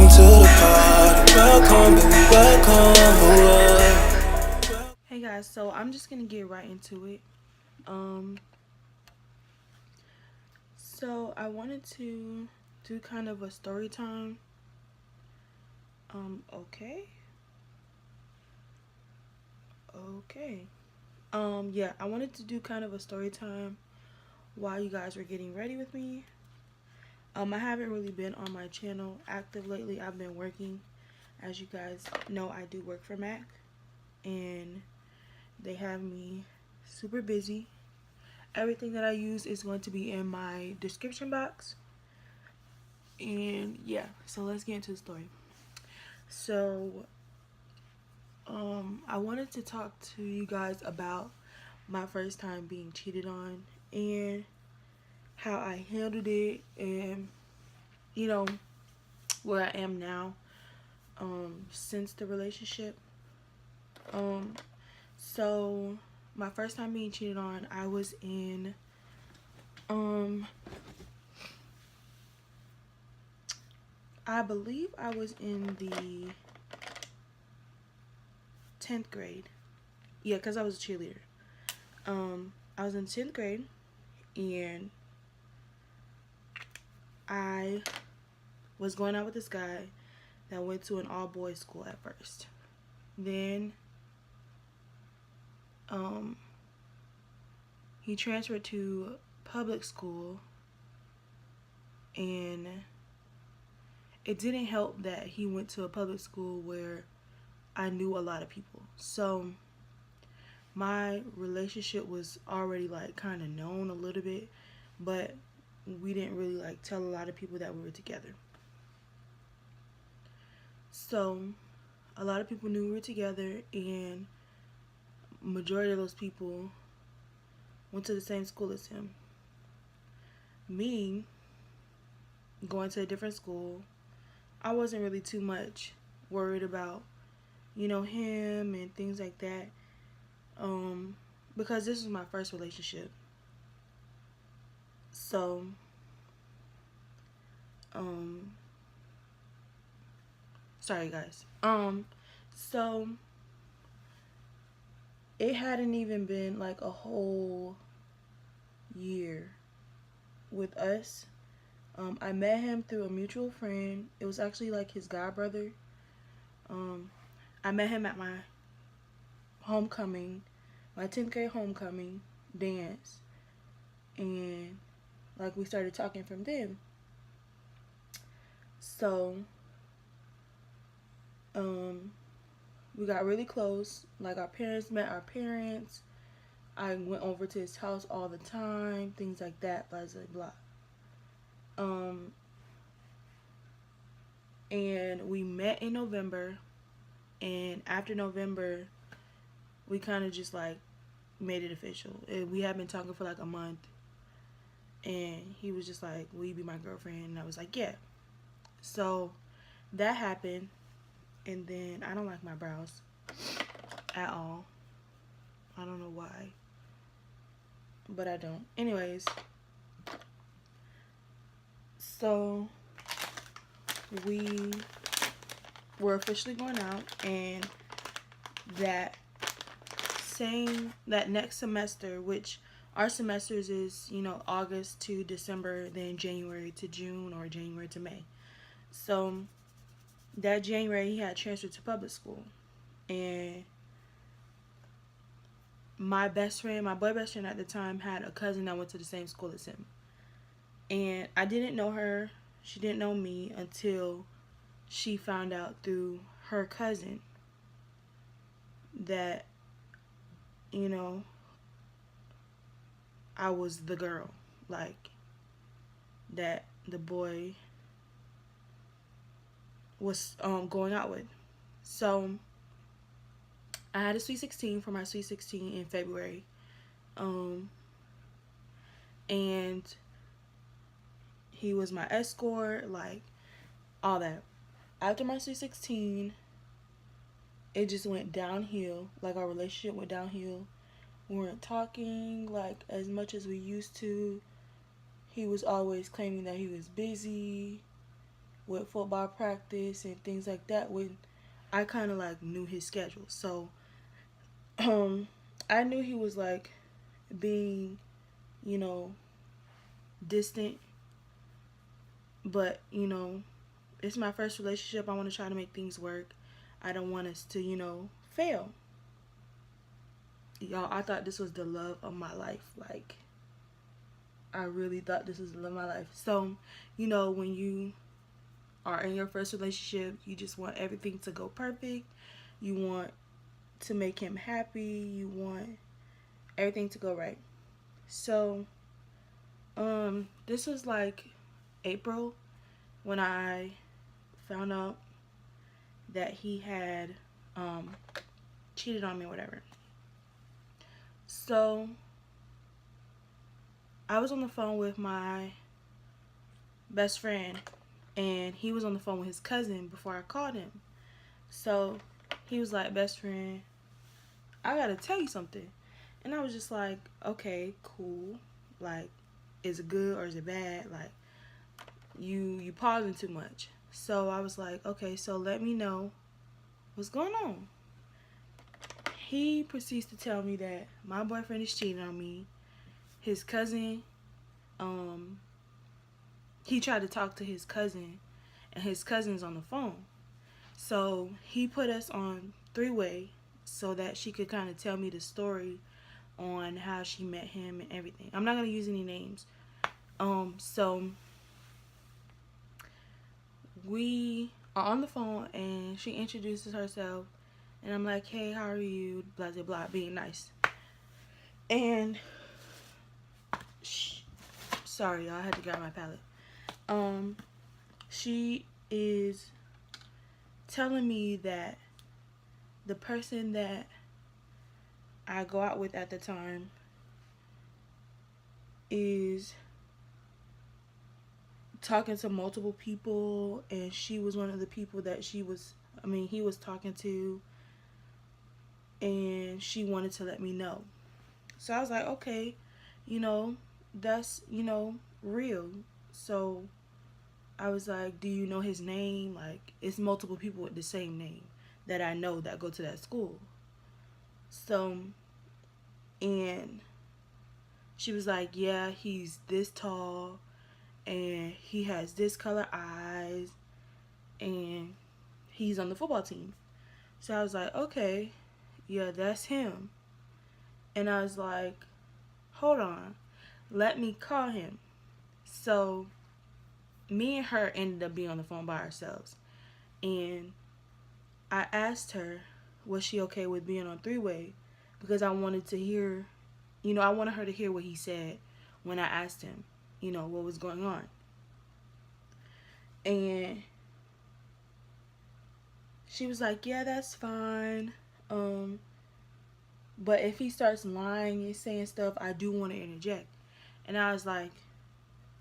to the party. Welcome, baby, welcome. Hey guys, so I'm just gonna get right into it. Um, so I wanted to do kind of a story time. Okay. Okay. Yeah, I wanted to do kind of a story time while you guys were getting ready with me. I haven't really been on my channel active lately. I've been working. As you guys know, I do work for Mac, and they have me super busy. Everything that I use is going to be in my description box. And yeah, so let's get into the story. So, I wanted to talk to you guys about my first time being cheated on and how I handled it, and you know where I am now since the relationship. Um so my first time being cheated on, I was in I believe I was in the 10th grade. Yeah, because I was a cheerleader. I was in 10th grade, and I was going out with this guy that went to an all-boys school at first. Then he transferred to public school, and it didn't help that he went to a public school where I knew a lot of people. So my relationship was already like kind of known a little bit, but we didn't really like tell a lot of people that we were together. So a lot of people knew we were together, and majority of those people went to the same school as him. Me going to a different school, I wasn't really too much worried about, him and things like that. Because this was my first relationship. So, sorry guys. So it hadn't even been like a whole year with us. I met him through a mutual friend. It was actually like his god brother. I met him at my homecoming, my 10th grade homecoming dance, and like we started talking from then. So we got really close. Like our parents met our parents. I went over to his house all the time, things like that, blah blah blah. And we met in November, and after November we kind of just like made it official. And we had been talking for like a month, and he was just like, will you be my girlfriend? And I was like, yeah. So that happened, and then I don't like my brows at all. I don't know why, but I don't. Anyways, so we were officially going out, and that next semester, which our semesters is, August to December, then January to June, or January to May. So that January he had transferred to public school, and my boy best friend at the time, had a cousin that went to the same school as him. And I didn't know her. She didn't know me until she found out through her cousin that, I was the girl, like, that the boy was going out with. So I had a sweet 16 for my sweet 16 in February. And he was my escort, like, all that. After my sweet 16, it just went downhill. Like, our relationship went downhill. We weren't talking like as much as we used to. He was always claiming that he was busy, with football practice and things like that when I kind of like knew his schedule. So I knew he was like being, you know, distant, but it's my first relationship. I want to try to make things work. I don't want us to, fail. Y'all, I thought this was the love of my life. Like, I really thought this was the love of my life. So, when you are in your first relationship, you just want everything to go perfect. You want to make him happy. You want everything to go right. So, this was like April when I found out that he had cheated on me or whatever. So I was on the phone with my best friend, and he was on the phone with his cousin before I called him. So he was like, best friend, I gotta tell you something. And I was just like, okay, cool. Like, is it good or is it bad? Like, you pausing too much. So I was like, okay, so let me know what's going on. He proceeds to tell me that my boyfriend is cheating on me. His cousin, he tried to talk to his cousin, and his cousin's on the phone. So he put us on three-way so that she could kind of tell me the story on how she met him and everything. I'm not going to use any names. So we are on the phone, and she introduces herself, and I'm like, hey, how are you? Blah, blah, blah, being nice. And sorry, y'all, I had to grab my palette. She is telling me that the person that I go out with at the time is talking to multiple people, and she was one of the people that he was talking to, and she wanted to let me know. So I was like, okay, that's, real. So I was like, do you know his name? Like, it's multiple people with the same name that I know that go to that school. So, and she was like, yeah, he's this tall, and he has this color eyes, and he's on the football team. So I was like, okay, yeah, that's him. And I was like, hold on, let me call him. So me and her ended up being on the phone by ourselves, and I asked her, was she okay with being on three-way, because I wanted to hear, I wanted her to hear what he said when I asked him, what was going on. And she was like, yeah, that's fine. But if he starts lying and saying stuff, I do want to interject. And I was like,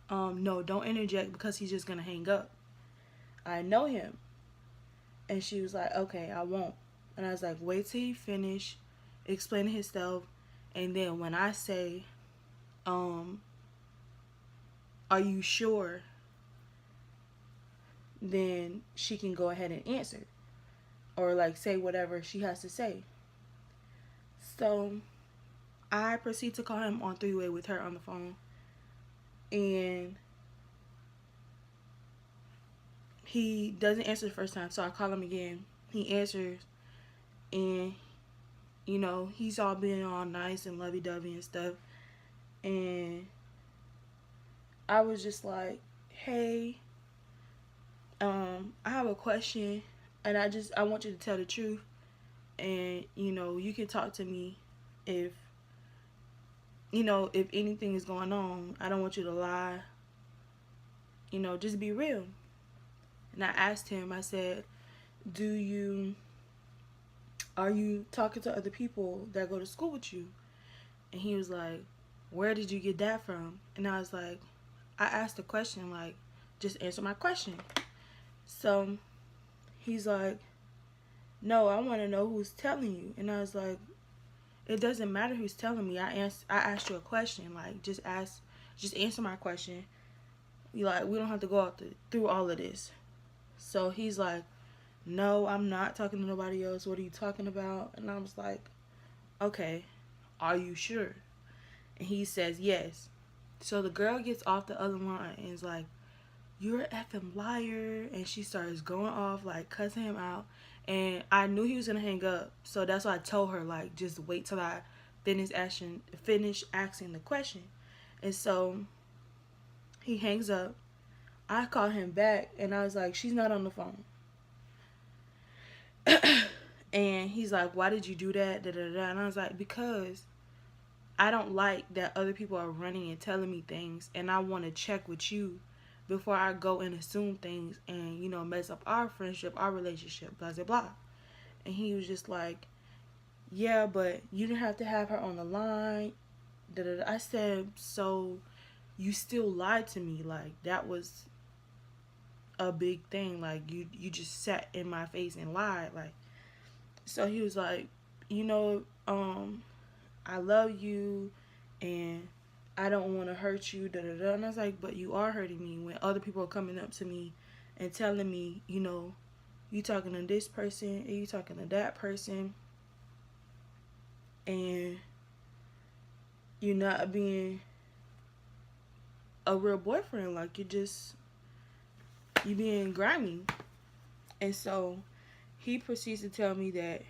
no, don't interject, because he's just going to hang up. I know him. And she was like, okay, I won't. And I was like, wait till he finish explaining himself. And then when I say, are you sure? Then she can go ahead and answer. Or like say whatever she has to say. So I proceed to call him on three-way with her on the phone. And he doesn't answer the first time, so I call him again. He answers, and he's all being all nice and lovey-dovey and stuff. And I was just like, hey, I have a question, and I want you to tell the truth. And you can talk to me if if anything is going on. I don't want you to lie. Just be real. And I asked him, I said, are you talking to other people that go to school with you? And he was like, where did you get that from? And I was like, I asked a question, like, just answer my question. So he's like, no, I want to know who's telling you. And I was like, it doesn't matter who's telling me. I asked you a question. Like, just answer my question. We don't have to go through all of this. So he's like, no, I'm not talking to nobody else. What are you talking about? And I was like, okay, are you sure? And he says, yes. So the girl gets off the other line and is like, you're an effing liar. And she starts going off, like, cussing him out. And I knew he was going to hang up. So that's why I told her, like, just wait till I finish asking the question. And so he hangs up. I call him back and I was like, she's not on the phone. And he's like, why did you do that? Da, da, da. And I was like, because I don't like that other people are running and telling me things, and I want to check with you before I go and assume things and, you know, mess up our friendship, our relationship, blah, blah, blah. And he was just like, yeah, but you didn't have to have her on the line. Da, da, da. I said, so you still lied to me. Like, that was a big thing. Like, you just sat in my face and lied. Like, so he was like, you know, I love you and I don't want to hurt you, da da da. And I was like, but you are hurting me when other people are coming up to me and telling me, you know, you talking to this person and you talking to that person, and you're not being a real boyfriend. Like, you being grimy. And so he proceeds to tell me that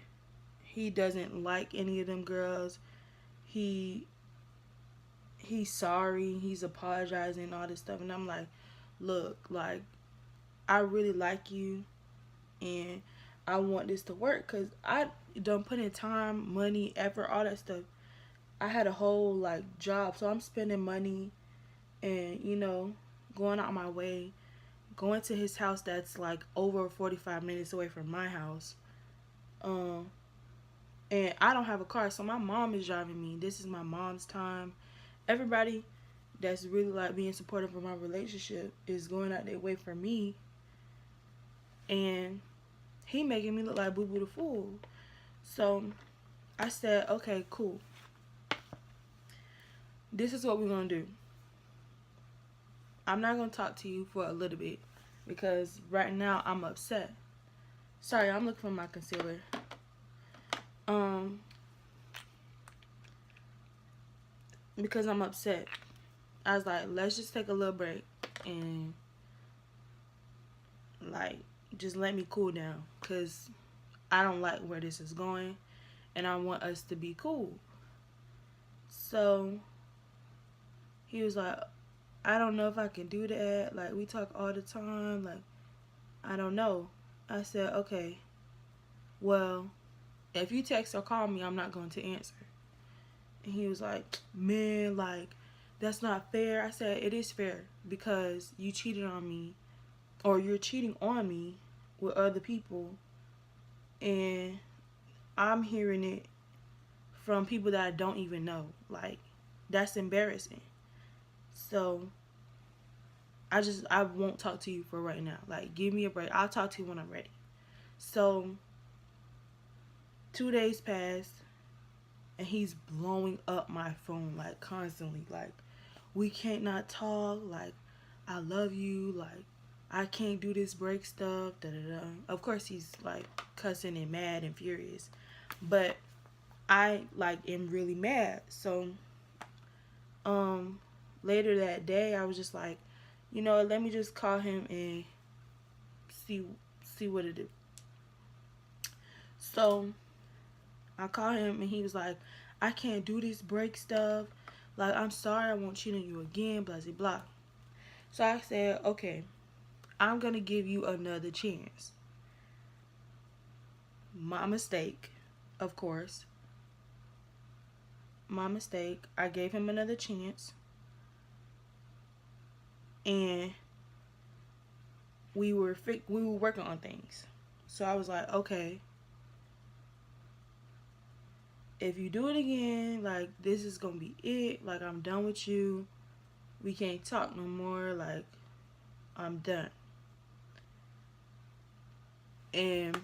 he doesn't like any of them girls. He's sorry, he's apologizing, all this stuff. And I'm like, look, like, I really like you and I want this to work, because I done put in time, money, effort, all that stuff. I had a whole, like, job, so I'm spending money and, you know, going out my way, going to his house that's like over 45 minutes away from my house. And I don't have a car, so my mom is driving me. This is my mom's time. Everybody that's really, like, being supportive of my relationship is going out their way for me, and he making me look like Boo Boo the Fool. So I said, okay, cool. This is what we're gonna do. I'm not gonna talk to you for a little bit because right now I'm upset. Sorry, I'm looking for my concealer. Because I'm upset. I was like, let's just take a little break and, like, just let me cool down, because I don't like where this is going and I want us to be cool. So he was like, I don't know if I can do that. Like, we talk all the time. Like, I don't know. I said, okay, well, if you text or call me, I'm not going to answer. And he was like, man, like, that's not fair. I said, it is fair because you cheated on me, or you're cheating on me with other people, and I'm hearing it from people that I don't even know. Like, that's embarrassing. So I won't talk to you for right now. Like, give me a break. I'll talk to you when I'm ready. So 2 days passed and he's blowing up my phone, like, constantly. Like, we can't not talk. Like, I love you. Like, I can't do this break stuff. Da da da. Of course he's, like, cussing and mad and furious, but I, like, am really mad. So later that day I was just like, you know, let me just call him and see what it is. So I called him and he was like, I can't do this break stuff. Like, I'm sorry, I won't cheat on you again, blah, blah, blah. So I said, okay, I'm going to give you another chance. My mistake, of course. My mistake. I gave him another chance. And we were working on things. So I was like, okay, if you do it again, like, this is gonna be it. Like, I'm done with you. We can't talk no more. Like, I'm done. And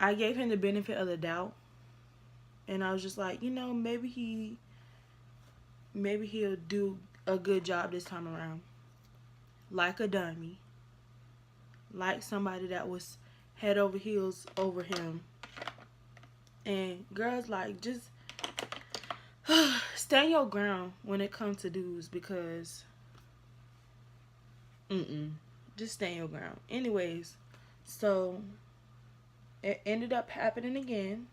I gave him the benefit of the doubt. And I was just like, you know, maybe he'll do a good job this time around. Like a dummy. like somebody that was head over heels over him. And girls, like, just stand your ground when it comes to dudes, because just stand your ground. Anyways, so it ended up happening again.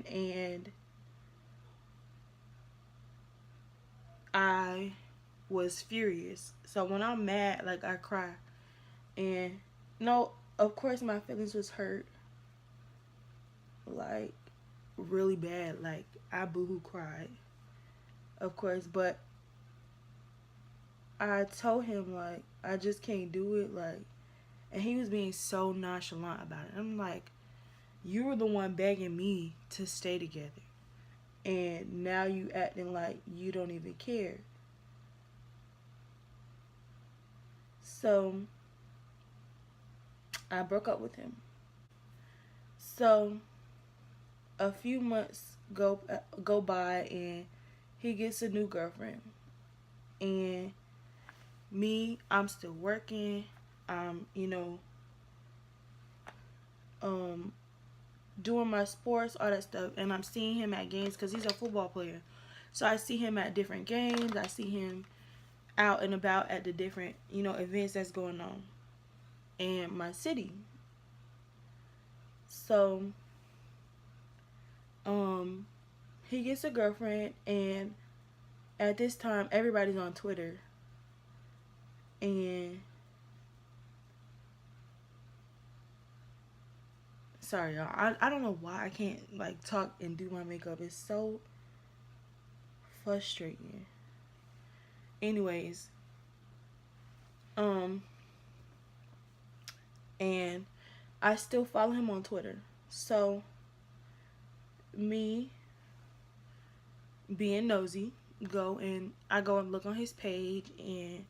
And I was furious. So when I'm mad, like, I cry. And no, of course my feelings was hurt, like, really bad. Like, I boohoo cried, of course, but I told him, like, I just can't do it, like, and he was being so nonchalant about it. I'm like, you were the one begging me to stay together, and now you acting like you don't even care. So I broke up with him. So a few months go by, and he gets a new girlfriend. And me, I'm still working. You know, doing my sports, all that stuff, and I'm seeing him at games because he's a football player. So I see him at different games. I see him out and about at the different, events that's going on in my city. So, he gets a girlfriend, and at this time, everybody's on Twitter, and sorry y'all, I don't know why I can't, like, talk and do my makeup. It's so frustrating. Anyways, and I still follow him on Twitter. So me being nosy, I go and look on his page and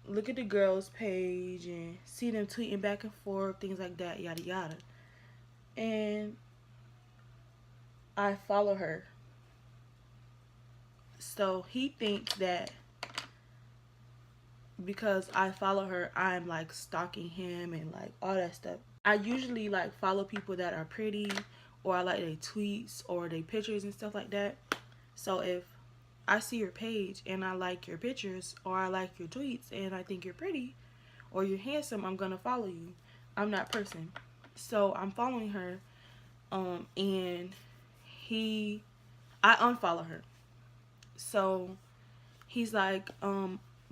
look at the girls' page and see them tweeting back and forth, things like that, yada yada. And I follow her. So he thinks that because I follow her, I'm, like, stalking him and, like, all that stuff. I usually, like, follow people that are pretty, or I like their tweets or their pictures and stuff like that. So if I see your page and I like your pictures, or I like your tweets and I think you're pretty or you're handsome, I'm gonna follow you. I'm that person. So I'm following her, and I unfollow her. So he's like,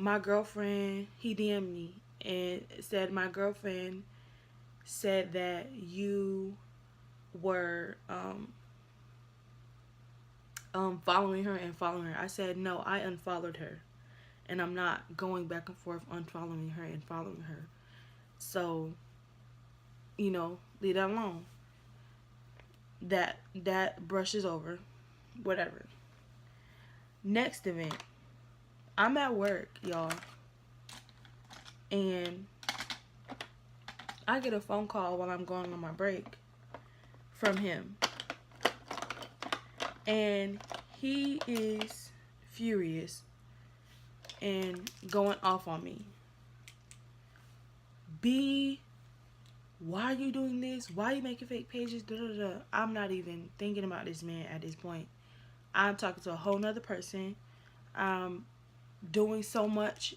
my girlfriend, he DM'd me and said, my girlfriend said that you were following her and following her. I said, no, I unfollowed her, and I'm not going back and forth unfollowing her and following her. So, leave that alone. That brushes over. Whatever. Next event. I'm at work, y'all, and I get a phone call while I'm going on my break from him. And he is furious and going off on me. Why are you doing this? Why are you making fake pages? Da, da, da. I'm not even thinking about this man at this point. I'm talking to a whole nother person. I'm doing so much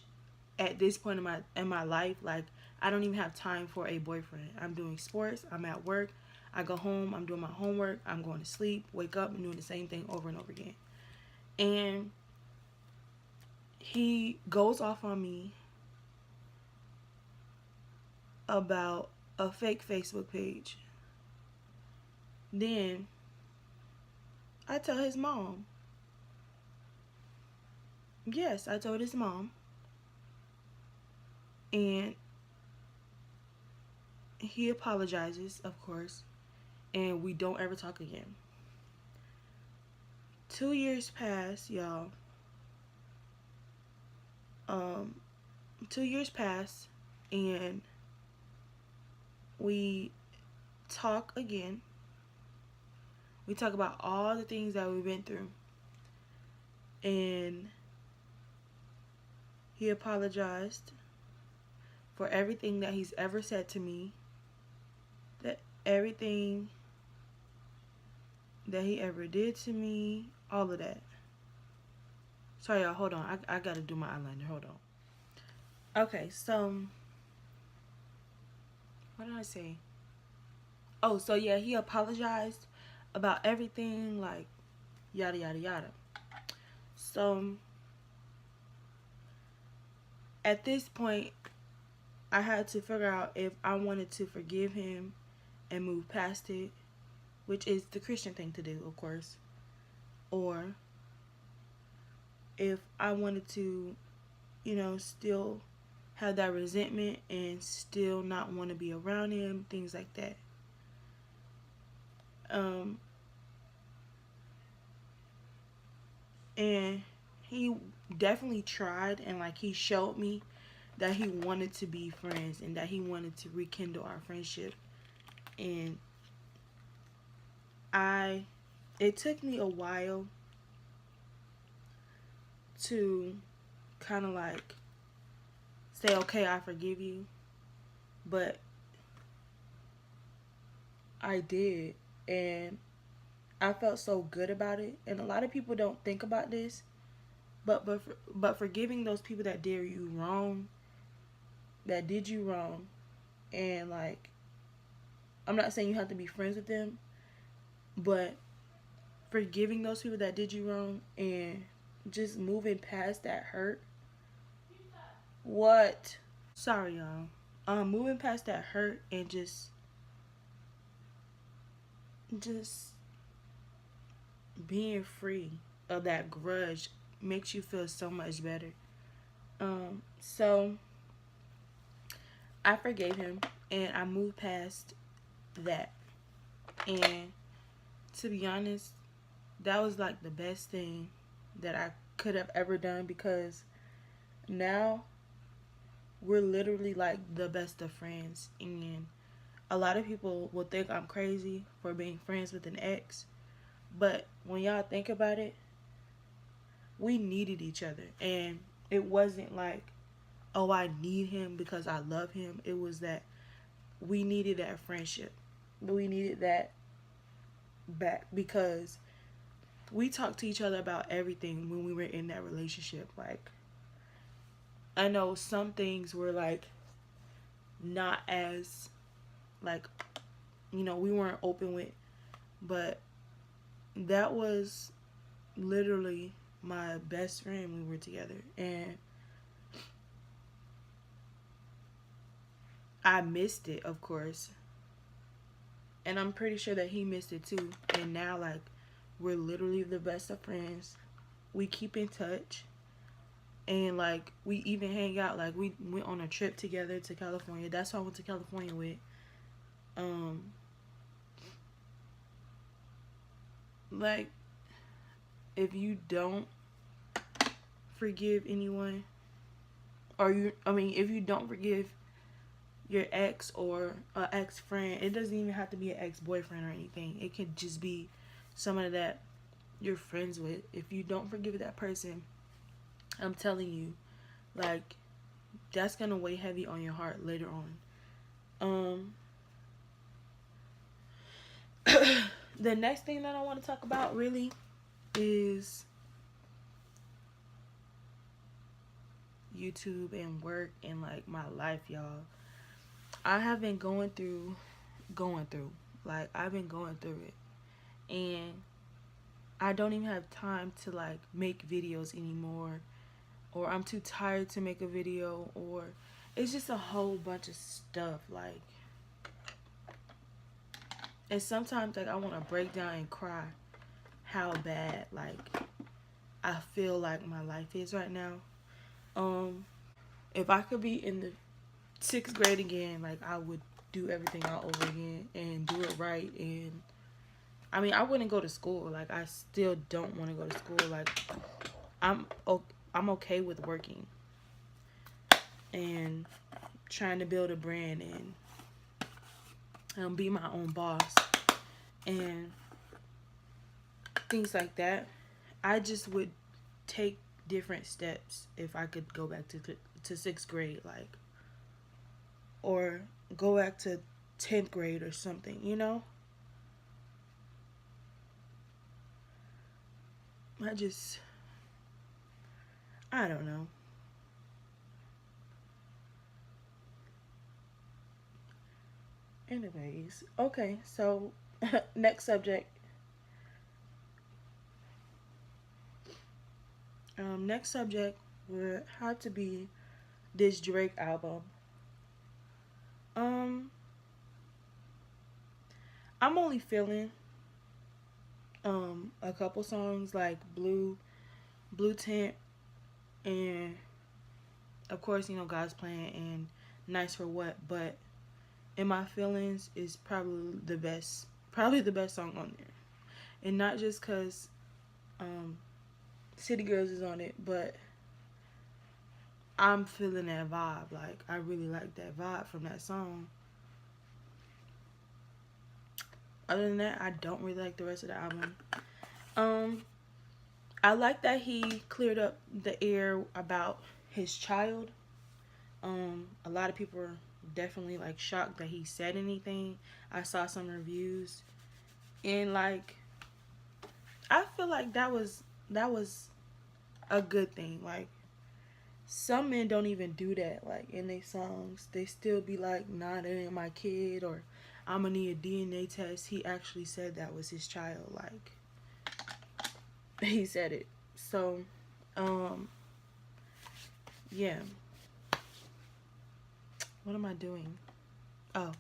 at this point in my life. Like, I don't even have time for a boyfriend. I'm doing sports. I'm at work. I go home. I'm doing my homework. I'm going to sleep. Wake up. I'm doing the same thing over and over again. And he goes off on me about a fake Facebook page. Then I tell his mom. Yes, I told his mom. And he apologizes, of course, and we don't ever talk again. 2 years pass, y'all. 2 years pass, and we talk again. We talk about all the things that we've been through. and he apologized for everything that he's ever said to me, that everything that he ever did to me, all of that. Sorry, y'all, hold on. I gotta do my eyeliner. Hold on. Okay, so what did I say? Oh, so yeah, he apologized about everything, like yada yada yada. So at this point, I had to figure out if I wanted to forgive him and move past it, which is the Christian thing to do, of course, or if I wanted to, still have that resentment and still not want to be around him, things like that. And he definitely tried, and like he showed me that he wanted to be friends and that he wanted to rekindle our friendship. And it took me a while to kind of like say, okay, I forgive you, but I did, and I felt so good about it. And a lot of people don't think about this, but forgiving those people that did you wrong, and like, I'm not saying you have to be friends with them, but forgiving those people that did you wrong and just moving past that hurt. What? Sorry, y'all. Moving past that hurt and just being free of that grudge makes you feel so much better. So I forgave him and I moved past that. And to be honest, that was like the best thing that I could have ever done, because now we're literally like the best of friends. And a lot of people will think I'm crazy for being friends with an ex, but when y'all think about it, we needed each other. And it wasn't like, oh, I need him because I love him. It was that we needed that friendship. We needed that back, because we talked to each other about everything when we were in that relationship. Like, I know some things were like not as like, we weren't open with, but that was literally my best friend when we were together. And I missed it, of course, and I'm pretty sure that he missed it too. And now, like, we're literally the best of friends. We keep in touch, and like, we even hang out. Like, we went on a trip together to California. That's who I went to California with. Like, if you don't forgive anyone, if you don't forgive your ex or an ex-friend, it doesn't even have to be an ex-boyfriend or anything. It could just be someone that you're friends with. If you don't forgive that person, I'm telling you, like, that's gonna weigh heavy on your heart later on. The next thing that I want to talk about really is YouTube and work and like my life, y'all. I have been going through, like, I've been going through it, and I don't even have time to like make videos anymore, or I'm too tired to make a video, or it's just a whole bunch of stuff. Like, and sometimes like I want to break down and cry how bad like I feel like my life is right now. If I could be in the 6th grade again, like, I would do everything all over again and do it right. And I wouldn't go to school. Like, I still don't want to go to school. Like, I'm okay with working and trying to build a brand and be my own boss and things like that. I just would take different steps if I could go back to 6th grade, like, or go back to 10th grade or something, you know? I don't know. Anyways, okay, so next subject. Next subject would have to be this Drake album. Um, I'm only feeling a couple songs like Blue Tint, and of course, you know, God's Plan and Nice for What, but In My Feelings is probably the best song on there. And not just cuz City Girls is on it, but I'm feeling that vibe. Like, I really like that vibe from that song. Other than that, I don't really like the rest of the album. I like that he cleared up the air about his child. A lot of people are definitely like shocked that he said anything. I saw some reviews, and like, I feel like that was a good thing. Like, some men don't even do that. Like, in their songs, they still be like, "Nah, that ain't my kid," or "I'm gonna need a DNA test." He actually said that was his child. Like, he said it. So, yeah. What am I doing? Oh.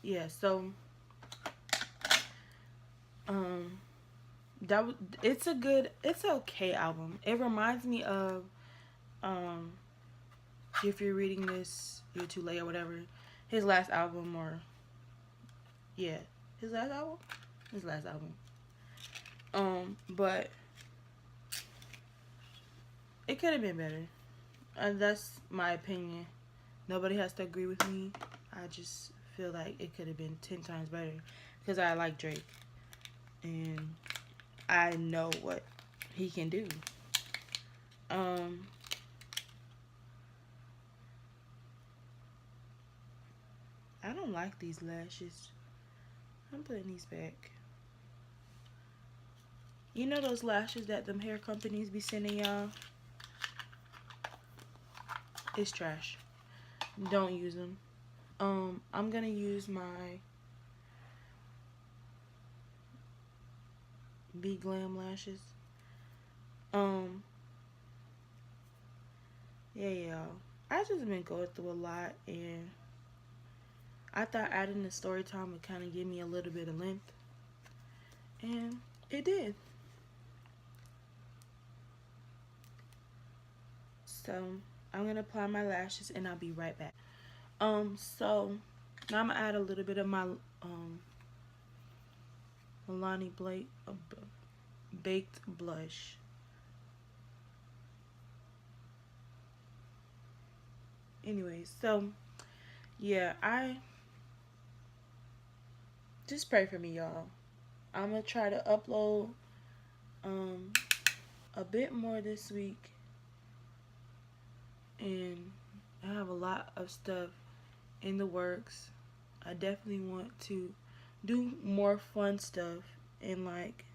Yeah, so it's it's okay album. It reminds me of if you're reading this, you're too late or whatever. His last album, or yeah, his last album? His last album. But it could have been better. That's my opinion. Nobody has to agree with me. I just feel like it could have been 10 times better because I like Drake and I know what he can do. I don't like these lashes. I'm putting these back. You know those lashes that them hair companies be sending y'all? It's trash. Don't use them. I'm gonna use my Be Glam lashes. Yeah, y'all. I just been going through a lot, and I thought adding the story time would kind of give me a little bit of length, and it did. So I'm gonna apply my lashes, and I'll be right back. So now I'm gonna add a little bit of my Milani Blake baked blush. Anyways, so yeah, I just pray for me, y'all. I'm gonna try to upload a bit more this week, and I have a lot of stuff in the works. I definitely want to do more fun stuff, and like,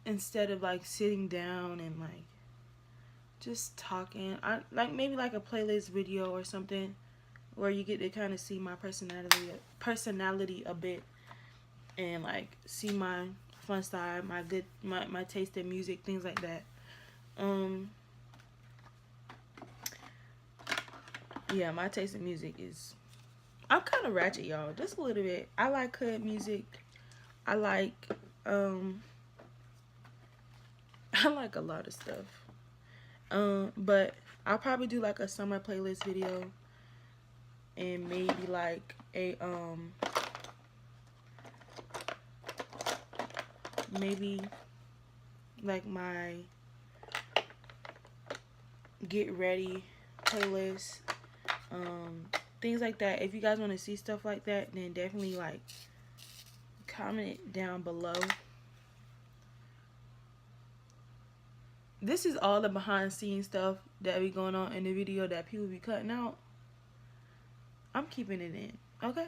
instead of like sitting down and like just talking, I like maybe like a playlist video or something where you get to kind of see my personality a bit, and like see my fun side, my taste in music, things like that. Yeah, my taste in music is, I'm kind of ratchet, y'all, just a little bit. I like hood music. I like I like a lot of stuff. But I'll probably do like a summer playlist video, and maybe like a maybe like my get ready playlist, things like that. If you guys want to see stuff like that, then definitely like comment it down below. This is all the behind scenes stuff that be going on in the video that people be cutting out. I'm keeping it in, okay?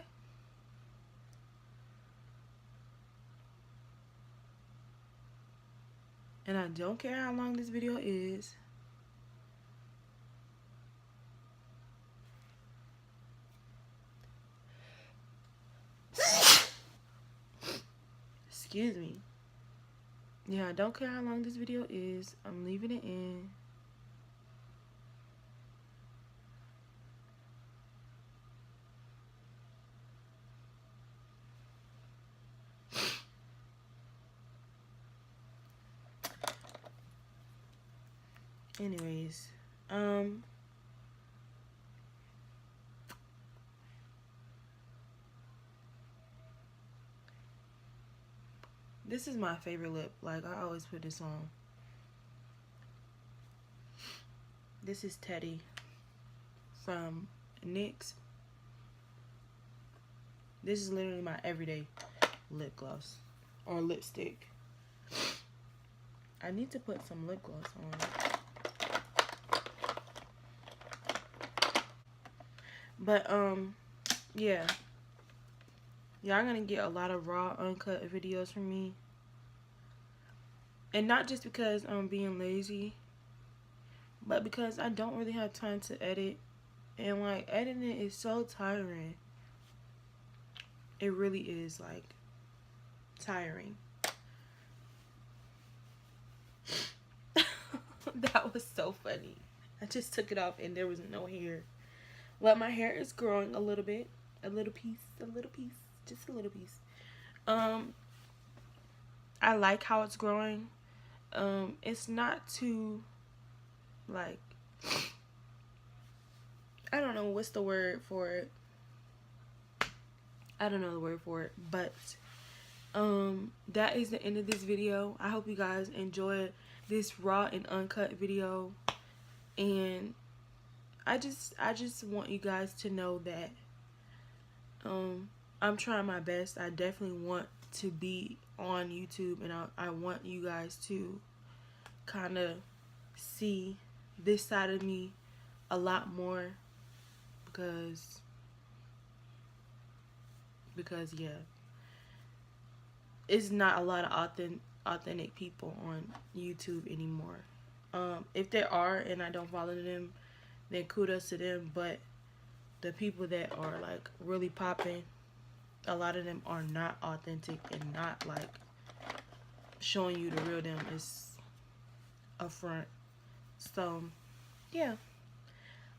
And I don't care how long this video is. Excuse me. Yeah, I don't care how long this video is. I'm leaving it in. Anyways, this is my favorite lip. Like, I always put this on. This is Teddy from NYX. This is literally my everyday lip gloss or lipstick. I need to put some lip gloss on. But yeah, y'all gonna get a lot of raw uncut videos from me, and not just because I'm being lazy, but because I don't really have time to edit, and like editing is so tiring. It really is like tiring. That was so funny. I just took it off and there was no hair. Well, my hair is growing a little bit. A little piece, just a little piece. I like how it's growing. It's not too, like, I don't know what's the word for it. I don't know the word for it, but that is the end of this video. I hope you guys enjoyed this raw and uncut video, and I just want you guys to know that I'm trying my best. I definitely want to be on YouTube, and I want you guys to kind of see this side of me a lot more, because yeah, it's not a lot of authentic people on YouTube anymore. If there are and I don't follow them, then kudos to them, but the people that are like really popping, a lot of them are not authentic and not like showing you the real them. Is a front. So yeah,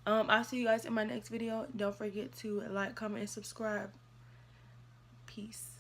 I'll see you guys in my next video. Don't forget to like, comment, and subscribe. Peace.